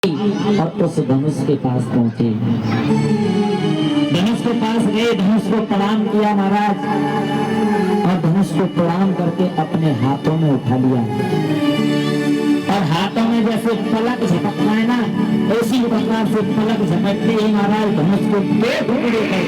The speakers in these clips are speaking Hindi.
और उस धनुष के पास पहुंचे। धनुष के पास गए, धनुष को प्रणाम किया महाराज, और धनुष को प्रणाम करके अपने हाथों में उठा लिया। और हाथों में जैसे पलक झपकना है ना, उसी प्रकार से पलक झपकते ही महाराज धनुष को दो टुकड़े कर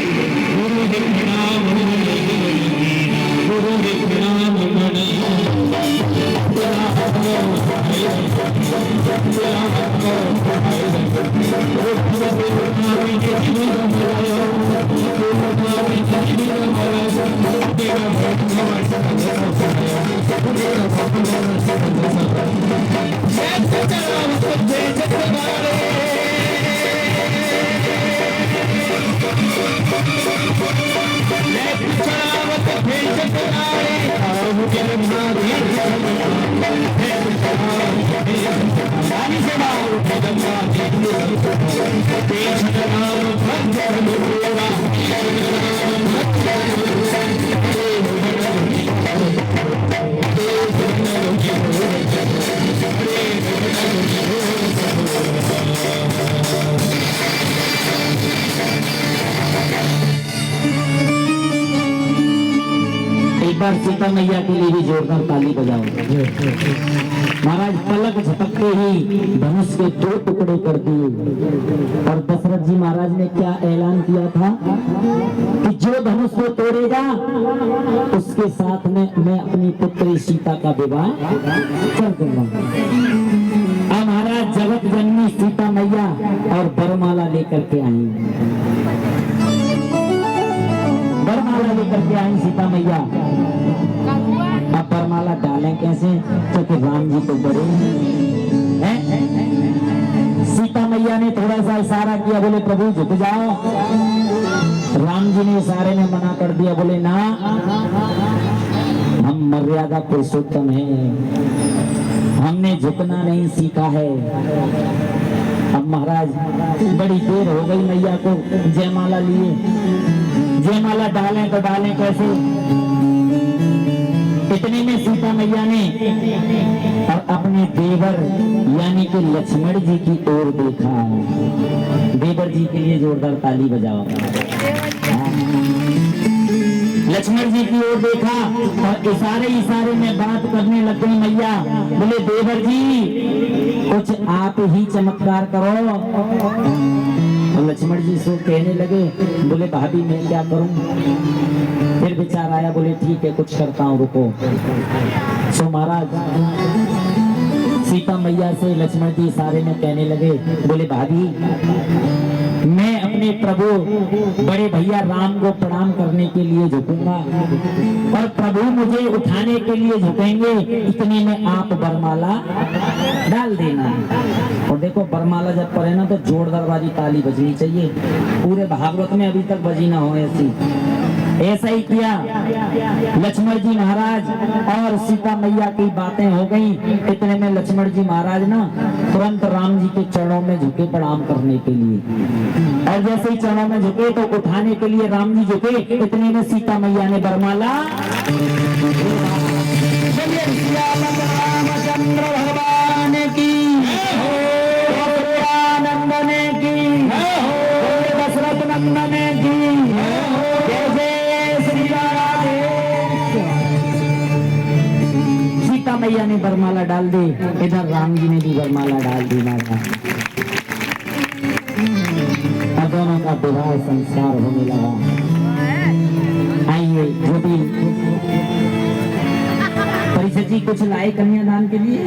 सीता मैया के लिए भी जोरदार ताली बजाओ। महाराज पलक झपकते ही धनुष के दो टुकड़े कर दिए। और दशरथ जी महाराज ने क्या ऐलान किया था कि जो धनुष को तोड़ेगा उसके साथ में मैं अपनी पुत्री सीता का विवाह कर दूंगा। अब महाराज जगत जननी सीता मैया और वरमाला लेकर के आई, वरमाला लेकर के आई सीता मैया। अब वरमाला डालें कैसे, क्योंकि राम जी तो बड़े हैं। सीता मैया ने थोड़ा सा इशारा किया, बोले प्रभु झुक जाओ। राम जी ने इशारे में मना कर दिया, बोले ना, हम मर्यादा पुरुषोत्तम हैं, हमने झुकना नहीं सीखा है। अब महाराज बड़ी देर हो गई मैया को जयमाला लिए, जयमाला डालें तो डालें कैसे। इतने में सीता मैया ने और अपने देवर यानी कि लक्ष्मण जी की ओर देखा। देवर जी के लिए जोरदार ताली बजाओ। लक्ष्मण जी की ओर देखा और इशारे इशारे में बात करने लग गई मैया। बोले देवर जी कुछ आप ही चमत्कार करो। तो लक्ष्मण जी सो कहने लगे, बोले भाभी मैं क्या करूं। फिर विचार आया, बोले ठीक है कुछ करता हूं, रुको। सो महाराज सीता मैया से लक्ष्मण जी इशारे में कहने लगे, बोले भाभी मैं अपने प्रभु बड़े भैया राम को प्रणाम करने के लिए झुकूंगा और प्रभु मुझे उठाने के लिए झुकेंगे। इतने में आप वरमाला डाल देना। और देखो वरमाला जब पड़े ना तो जोरदार वाली ताली बजनी चाहिए। पूरे भागवत में अभी तक बजी ना हो ऐसी। ऐसा ही किया लक्ष्मण जी महाराज और सीता मैया की बातें हो गई। इतने में लक्ष्मण जी महाराज ना तुरंत राम जी के चरणों में झुके प्रणाम करने के लिए। और जैसे ही चरणों में झुके तो उठाने के लिए राम जी झुके। इतने में सीता मैया ने वरमाला रामचंद्र भगवान की, नंदने की, दशरथ नंदने की, सीता मैया ने वरमाला डाल दी। इधर राम जी ने भी वरमाला डाल दी। और दोनों का विवाह संस्कार होने लगा। आइए जो भी परिषद जी कुछ लाए कन्यादान के लिए।